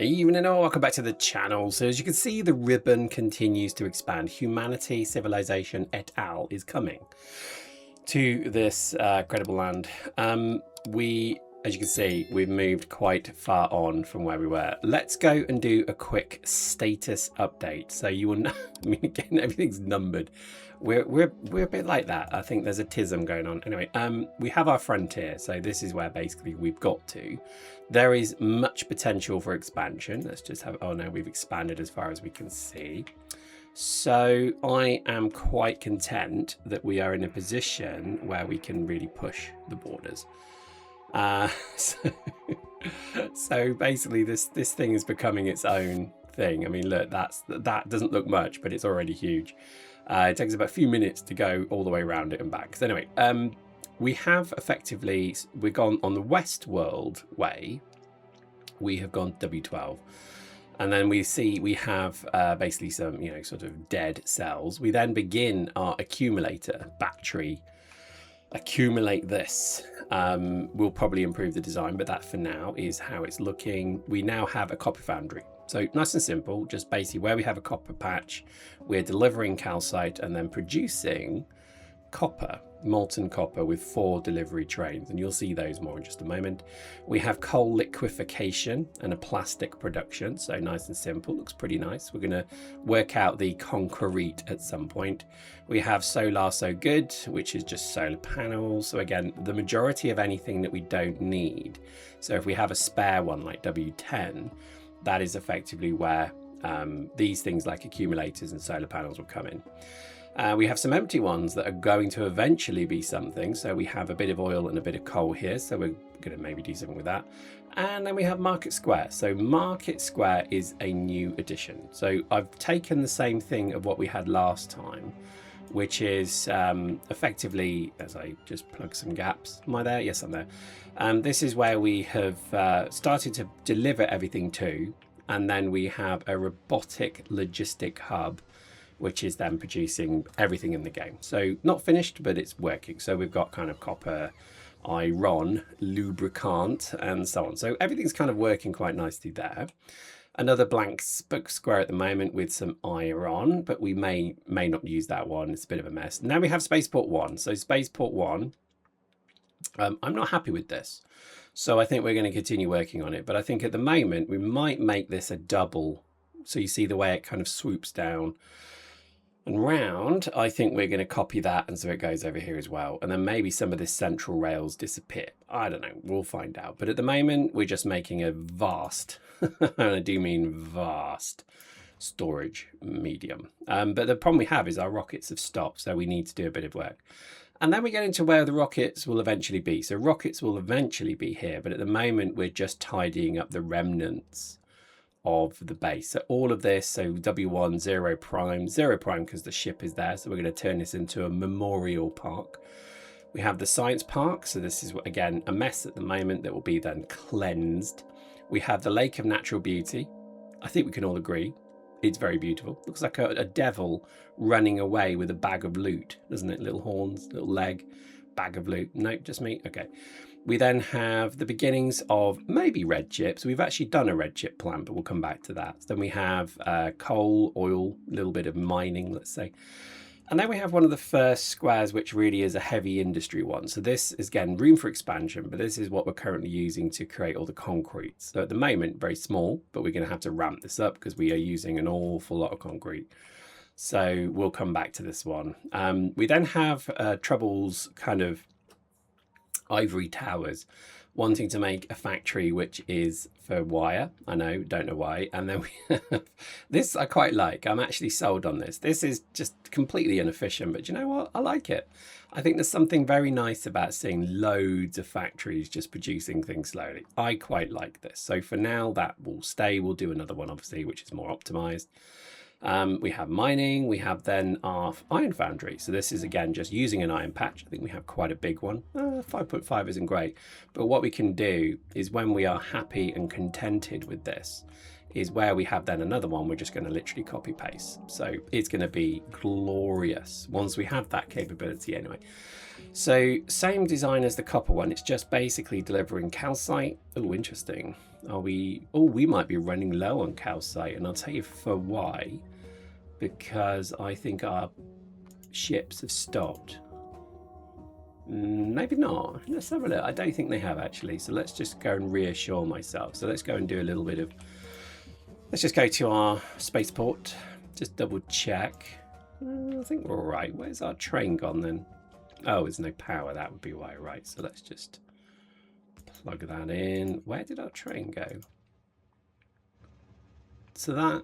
Evening and welcome back to the channel. So as you can see, the ribbon continues to expand. Humanity, civilization, et al. Is coming to this credible land. As you can see, we've moved quite far on from where we were. Let's go and do a quick status update. So you will know, I mean, again, everything's numbered. We're a bit like that. I think there's a tism going on. Anyway, we have our frontier. So this is where basically we've got to. There is much potential for expansion. Let's just have, oh no, we've expanded as far as we can see. So I am quite content that we are in a position where we can really push the borders. So basically this thing is becoming its own thing. I mean, look, that doesn't look much, but it's already huge. It takes about a few minutes to go all the way around it and back. So anyway, we have effectively, we've gone on the West World way. We have gone W12. And then we see we have basically some, sort of dead cells. We then begin our accumulator battery. Accumulate this. We'll probably improve the design, but that for now is how it's looking. We now have a copper foundry. So nice and simple, just basically where we have a copper patch, we're delivering calcite and then producing copper, molten copper with 4 delivery trains, and you'll see those more in just a moment. We have coal liquefaction and a plastic production, so nice and simple, looks pretty nice. We're going to work out the concrete at some point. We have solar so good, which is just solar panels. So again, the majority of anything that we don't need. So if we have a spare one like W10, that is effectively where these things like accumulators and solar panels will come in. We have some empty ones that are going to eventually be something. So we have a bit of oil and a bit of coal here. So we're going to maybe do something with that. And then we have Market Square. So Market Square is a new addition. So I've taken the same thing of what we had last time, which is effectively, as I just plug some gaps. Am I there? Yes, I'm there. This is where we have started to deliver everything to. And then we have a robotic logistic hub, which is then producing everything in the game. So not finished, but it's working. So we've got kind of copper, iron, lubricant, and so on. So everything's kind of working quite nicely there. Another blank square at the moment with some iron, but we may not use that one. It's a bit of a mess. Now we have Spaceport 1. So Spaceport 1, I'm not happy with this. So I think we're going to continue working on it. But I think at the moment, we might make this a double. So you see the way it kind of swoops down and round. I think we're going to copy that, and so it goes over here as well. And then maybe some of this central rails disappear. I don't know. We'll find out. But at the moment, we're just making a vast, and I do mean vast, storage medium. But the problem we have is our rockets have stopped, so we need to do a bit of work. And then we get into where the rockets will eventually be. So rockets will eventually be here, but at the moment, we're just tidying up the remnants of the base. So all of this, so W1, 0 prime because the ship is there. So we're going to turn this into a memorial park. We have the science park. So this is, again, a mess at the moment that will be then cleansed. We have the Lake of Natural Beauty. I think we can all agree it's very beautiful. Looks like a devil running away with a bag of loot, doesn't it? Little horns, little leg, bag of loot. No, just me. Okay. We then have the beginnings of maybe red chips. We've actually done a red chip plant, but we'll come back to that. Then we have coal, oil, a little bit of mining, let's say. And then we have one of the first squares, which really is a heavy industry one. So this is, again, room for expansion, but this is what we're currently using to create all the concrete. So at the moment, very small, but we're going to have to ramp this up because we are using an awful lot of concrete. So we'll come back to this one. We then have Trouble's kind of ivory towers, wanting to make a factory which is for wire. I know, don't know why. And then we have this I quite like. I'm actually sold on this. This is just completely inefficient, but you know what? I like it. I think there's something very nice about seeing loads of factories just producing things slowly. I quite like this. So for now, that will stay. We'll do another one, obviously, which is more optimized. We have mining, we have then our iron foundry. So this is, again, just using an iron patch. I think we have quite a big one. 5.5 isn't great. But what we can do is when we are happy and contented with this, is where we have then another one, we're just going to literally copy paste. So it's going to be glorious once we have that capability anyway. So same design as the copper one, it's just basically delivering calcite. Oh, interesting. We might be running low on calcite, and I'll tell you for why. Because I think our ships have stopped. Maybe not. Let's have a look. I don't think they have actually. So let's just go and reassure myself. So let's go and do a little bit of... Let's just go to our spaceport. Just double check. I think we're all right. Where's our train gone then? Oh, there's no power. That would be why, right? So let's just plug that in. Where did our train go? So that...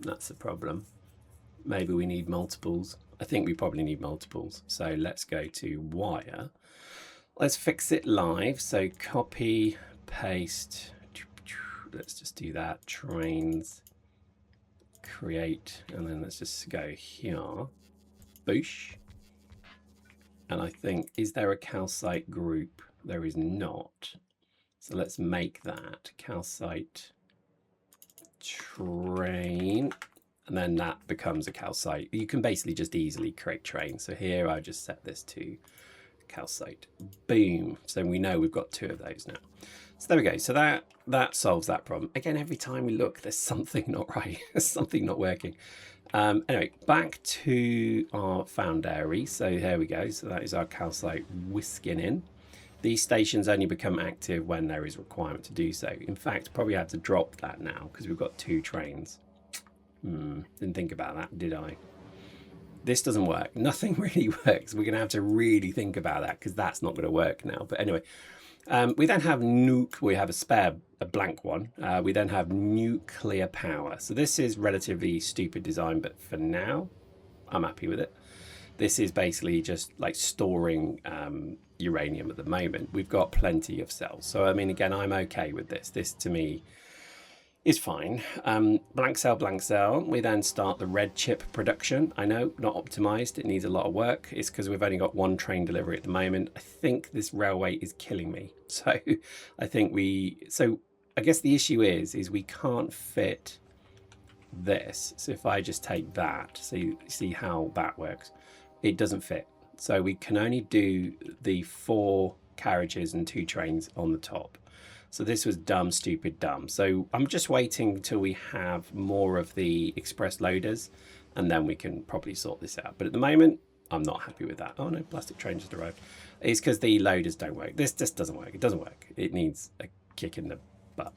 that's the problem. Maybe we need multiples. I think we probably need multiples. So let's go to wire. Let's fix it live. So copy, paste. Let's just do that. Trains, create, and then let's just go here. Boosh. And I think, is there a calcite group? There is not. So let's make that calcite train. And then that becomes a calcite. You can basically just easily create trains. So here I just set this to calcite. Boom. So we know we've got 2 of those now. So there we go. So that solves that problem. Again, every time we look, there's something not right. There's something not working. Anyway, back to our foundry. So here we go. So that is our calcite whisking in. These stations only become active when there is a requirement to do so. In fact, probably have to drop that now because we've got 2 trains. Didn't think about that, did I? This doesn't work. Nothing really works. We're going to have to really think about that because that's not going to work now. But anyway, we then have we have a blank one. We then have nuclear power. So this is relatively stupid design, but for now, I'm happy with it. This is basically just like storing uranium at the moment. We've got plenty of cells. So, I mean, again, I'm okay with this. This, to me, is fine. Blank cell. We then start the red chip production. I know, not optimized. It needs a lot of work. It's because we've only got 1 train delivery at the moment. I think this railway is killing me. So I think I guess the issue is we can't fit this. So if I just take that, so you see how that works, it doesn't fit. So we can only do the 4 carriages and 2 trains on the top. So this was dumb, stupid, dumb. So I'm just waiting till we have more of the express loaders and then we can probably sort this out. But at the moment, I'm not happy with that. Oh no, plastic train just arrived. It's because the loaders don't work. This just doesn't work. It doesn't work. It needs a kick in the butt.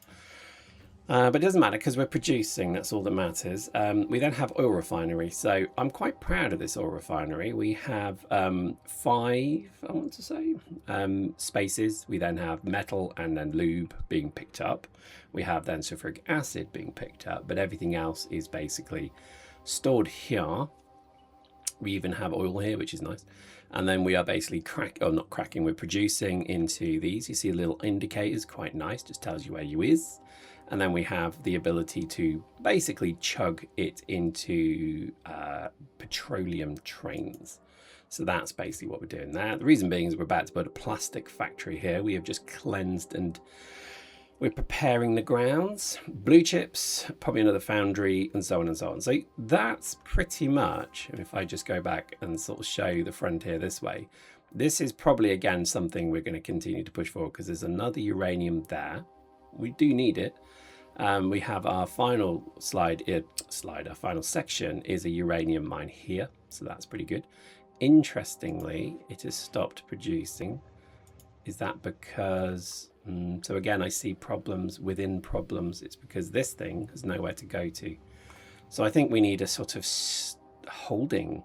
But it doesn't matter because we're producing. That's all that matters. We then have oil refinery. So I'm quite proud of this oil refinery. We have 5, I want to say, spaces. We then have metal and then lube being picked up. We have then sulfuric acid being picked up, but everything else is basically stored here. We even have oil here, which is nice. And then we are basically we're producing into these. You see a little indicators, quite nice, just tells you where you is. And then we have the ability to basically chug it into petroleum trains. So that's basically what we're doing there. The reason being is we're about to put a plastic factory here. We have just cleansed and we're preparing the grounds. Blue chips, probably another foundry, and so on and so on. So that's pretty much, if I just go back and sort of show the frontier this way, this is probably, again, something we're going to continue to push forward because there's another uranium there. We do need it. We have our final our final section is a uranium mine here. So that's pretty good. Interestingly, it has stopped producing. Is that because, so again, I see problems within problems. It's because this thing has nowhere to go to. So I think we need a sort of holding.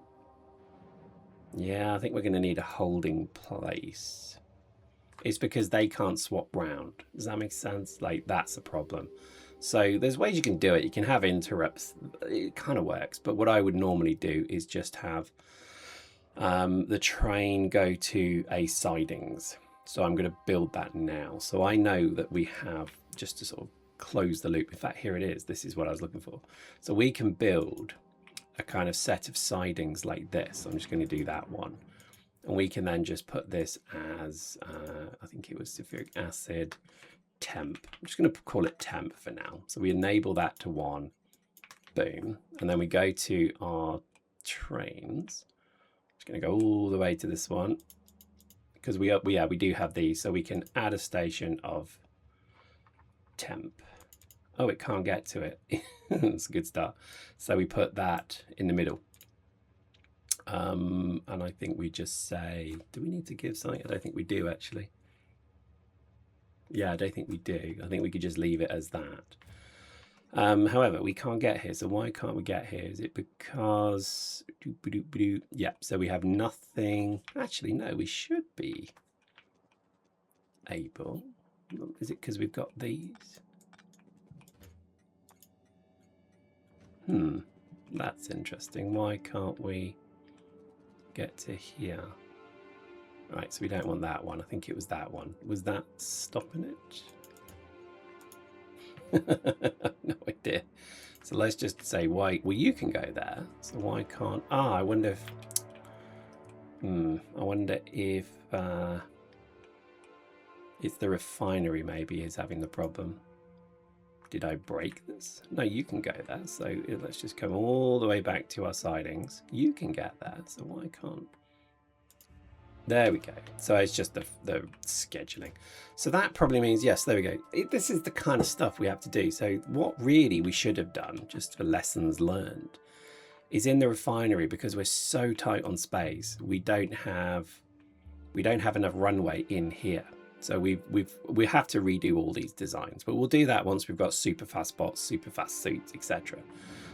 Yeah, I think we're going to need a holding place. It's because they can't swap round. Does that make sense? Like, that's a problem. So there's ways you can do it. You can have interrupts. It kind of works. But what I would normally do is just have the train go to a sidings. So I'm going to build that now. So I know that we have, just to sort of close the loop. In fact, here it is. This is what I was looking for. So we can build a kind of set of sidings like this. I'm just going to do that one. And we can then just put this as, I think it was sulfuric acid, temp. I'm just going to call it temp for now. So we enable that to 1, boom, and then we go to our trains. Just going to go all the way to this one because we do have these, so we can add a station of temp. Oh, it can't get to it. That's a good start. So we put that in the middle. And I think we just say, do we need to give something? I don't think we do, actually. Yeah, I don't think we do. I think we could just leave it as that. However, we can't get here. So why can't we get here? Is it because... Yeah, so we have nothing. Actually, no, we should be able. Is it because we've got these? That's interesting. Why can't we get to here? Right, so we don't want that one. I think it was that one. Was that stopping it? No idea. So let's just say why. Well, you can go there. So why can't? I wonder if. I wonder if it's the refinery maybe is having the problem. Did I break this? No, you can go there. So let's just come all the way back to our sidings. You can get there. So why can't? There we go. So it's just the scheduling. So that probably means, yes, there we go. This is the kind of stuff we have to do. So what really we should have done, just for lessons learned, is in the refinery, because we're so tight on space, we don't have enough runway in here. So we have to redo all these designs, but we'll do that once we've got super fast bots, super fast suits, etc.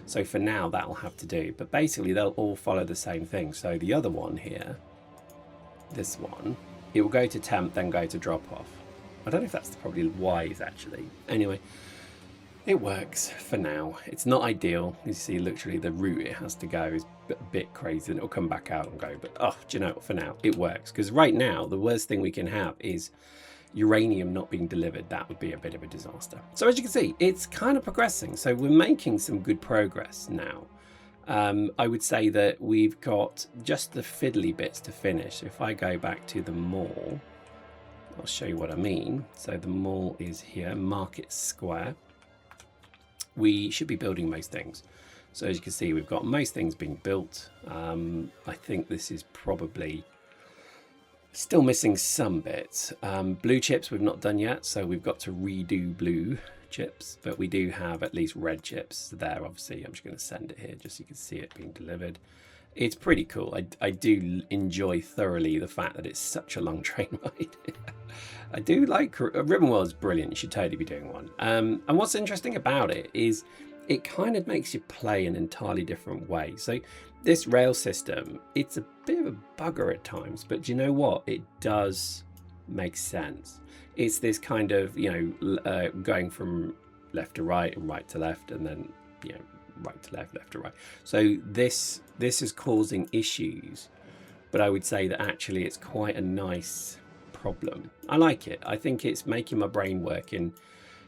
So for now, that'll have to do. But basically, they'll all follow the same thing. So the other one here, this one, it will go to temp, then go to drop off. I don't know if that's probably wise, actually. Anyway, it works for now. It's not ideal. You see, literally the route it has to go is a bit crazy, and it'll come back out and go. But do you know what? For now, it works, because right now the worst thing we can have is uranium not being delivered. That would be a bit of a disaster. So as you can see, it's kind of progressing. So we're making some good progress now. I would say that we've got just the fiddly bits to finish. So if I go back to the mall, I'll show you what I mean. So the mall is here, Market Square. We should be building most things. So as you can see, we've got most things being built. I think this is probably still missing some bits. Blue chips we've not done yet, so we've got to redo blue chips, but we do have at least red chips there. Obviously, I'm just going to send it here just so you can see it being delivered. It's pretty cool. I do enjoy thoroughly the fact that it's such a long train ride. I do like Ribbon World is brilliant. You should totally be doing one. And what's interesting about it is it kind of makes you play an entirely different way. So this rail system, it's a bit of a bugger at times, but do you know what? It does make sense. It's this kind of, going from left to right and right to left, and then, right to left, left to right. So this is causing issues, but I would say that actually it's quite a nice problem. I like it. I think it's making my brain work in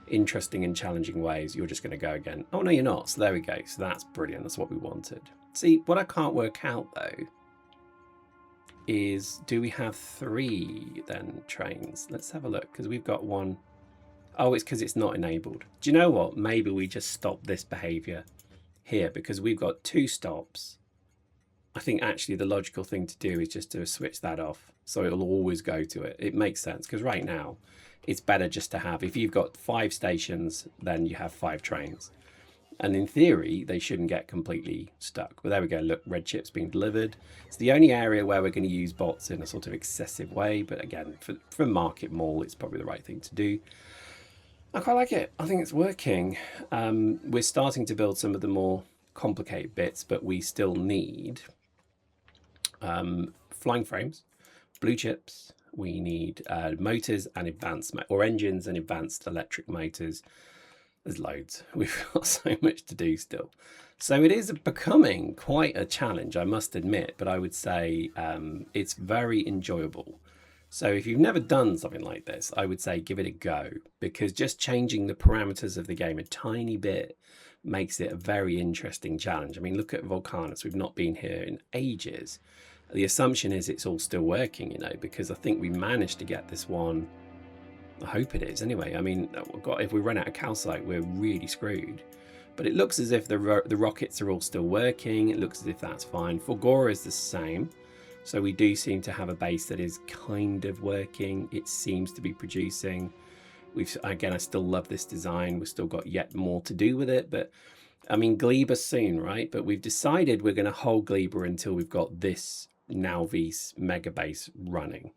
interesting and challenging ways. You're just going to go again. Oh, no, you're not. So there we go. So that's brilliant. That's what we wanted. See, what I can't work out, though, is do we have 3 then trains? Let's have a look, because we've got 1. Oh, it's because it's not enabled. Do you know what? Maybe we just stop this behavior here, because we've got 2 stops. I think actually the logical thing to do is just to switch that off, so it'll always go to it. It makes sense, because right now it's better just to have, if you've got 5 stations, then you have 5 trains. And in theory, they shouldn't get completely stuck. But there we go. Look, red chips being delivered. It's the only area where we're going to use bots in a sort of excessive way. But again, for Market Mall, it's probably the right thing to do. I quite like it. I think it's working. We're starting to build some of the more complicated bits, but we still need flying frames, blue chips. We need motors and advanced, or engines and advanced electric motors. There's loads. We've got so much to do still. So it is becoming quite a challenge, I must admit, but I would say it's very enjoyable. So if you've never done something like this, I would say give it a go, because just changing the parameters of the game a tiny bit makes it a very interesting challenge. I mean, look at Volcanus. We've not been here in ages. The assumption is it's all still working, because I think we managed to get this one I hope it is anyway. I mean, if we run out of calcite, we're really screwed. But it looks as if the rockets are all still working. It looks as if that's fine. Fulgora is the same. So we do seem to have a base that is kind of working. It seems to be producing. Again, I still love this design. We've still got yet more to do with it. But I mean, Gleba soon, right? But we've decided we're going to hold Gleba until we've got this Nauvis Megabase running.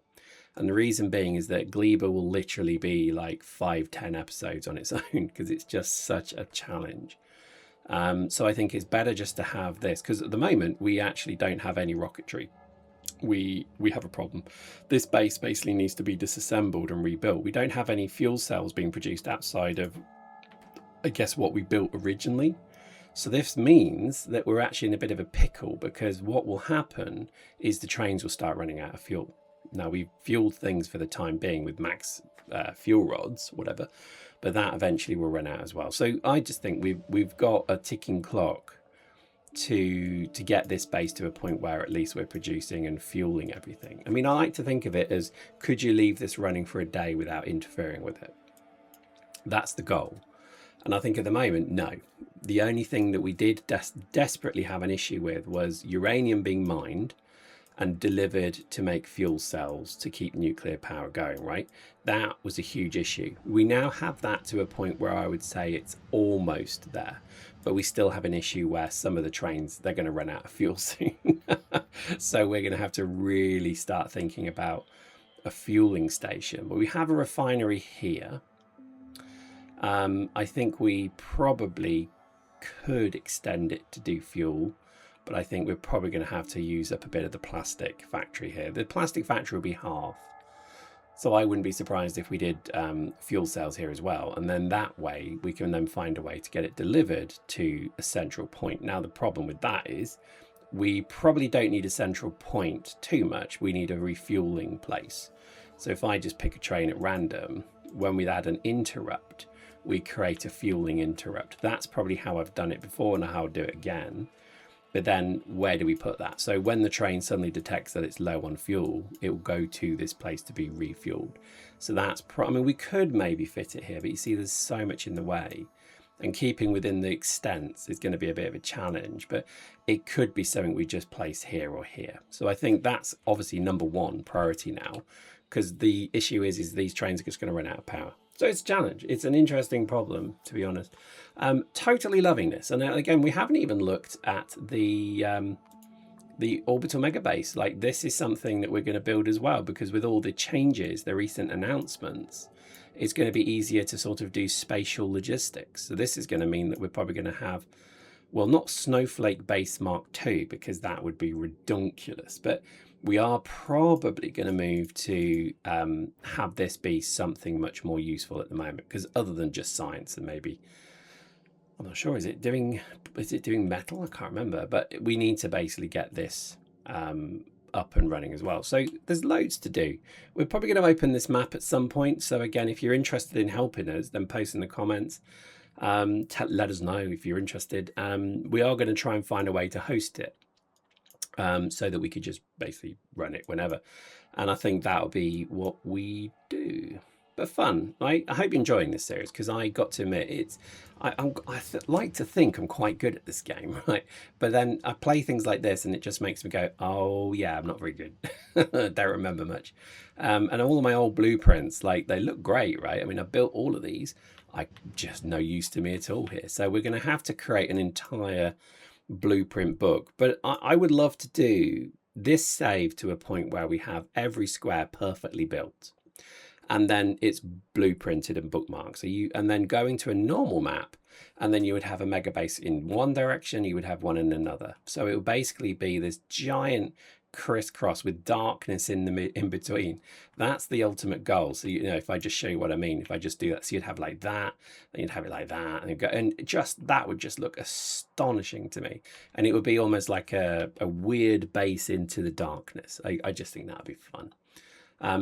And the reason being is that Gleba will literally be like 5-10 episodes on its own because it's just such a challenge. So I think it's better just to have this, because at the moment we actually don't have any rocketry. We have a problem. This base basically needs to be disassembled and rebuilt. We don't have any fuel cells being produced outside of, I guess, what we built originally. So this means that we're actually in a bit of a pickle, because what will happen is the trains will start running out of fuel. Now, we've fueled things for the time being with max fuel rods, whatever, but that eventually will run out as well. So I just think we've got a ticking clock to get this base to a point where at least we're producing and fueling everything. I mean, I like to think of it as, could you leave this running for a day without interfering with it? That's the goal. And I think at the moment, no. The only thing that we did desperately have an issue with was uranium being mined and delivered to make fuel cells to keep nuclear power going, right? That was a huge issue. We now have that to a point where I would say it's almost there, but we still have an issue where some of the trains, they're going to run out of fuel soon. So we're going to have to really start thinking about a fueling station. But we have a refinery here. I think we probably could extend it to do fuel, but I think we're probably going to have to use up a bit of the plastic factory here. The plastic factory will be half, so I wouldn't be surprised if we did fuel cells here as well, and then that way we can then find a way to get it delivered to a central point. Now the problem with that is we probably don't need a central point too much. We need a refueling place. So if I just pick a train at random, when we add an interrupt, we create a fueling interrupt. That's probably how I've done it before and how I'll do it again. But then where do we put that? So when the train suddenly detects that it's low on fuel, it will go to this place to be refueled. So that's, I mean, we could maybe fit it here, but you see there's so much in the way. And keeping within the extents is going to be a bit of a challenge, but it could be something we just place here or here. So I think that's obviously number one priority now, because the issue is these trains are just going to run out of power. So it's a challenge. It's an interesting problem, to be honest. Totally loving this. And again, we haven't even looked at the orbital megabase. Like, this is something that we're going to build as well, because with all the changes, the recent announcements, it's going to be easier to sort of do spatial logistics. So this is going to mean that we're probably going to have, well, not Snowflake Base Mark II, because that would be redunculous, but we are probably going to move to have this be something much more useful at the moment, because other than just science and maybe, I'm not sure, is it doing metal? I can't remember, but we need to basically get this up and running as well. So there's loads to do. We're probably going to open this map at some point. So again, if you're interested in helping us, then post in the comments. Let us know if you're interested. We are going to try and find a way to host it, so that we could just basically run it whenever. And I think that'll be what we do. But fun. I hope you're enjoying this series, because I got to admit, I like to think I'm quite good at this game, right? But then I play things like this and it just makes me go, oh yeah, I'm not very good. Don't remember much. And all of my old blueprints, like, they look great, right? I mean, I built all of these. I just no use to me at all here. So we're going to have to create an entire blueprint book. But I would love to do this save to a point where we have every square perfectly built, and then it's blueprinted and bookmarked. So and then going to a normal map, and then you would have a megabase in one direction, you would have one in another. So it would basically be this giant crisscross with darkness in between. That's the ultimate goal. So if I just show you what I mean, if I just do that, so you'd have like that, and you'd have it like that, and just that would just look astonishing to me, and it would be almost like a weird base into the darkness. I just think that would be fun.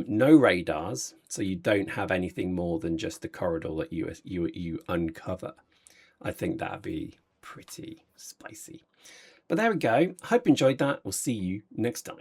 No radars, so you don't have anything more than just the corridor that you uncover. I think that'd be pretty spicy. But there we go. Hope you enjoyed that. We'll see you next time.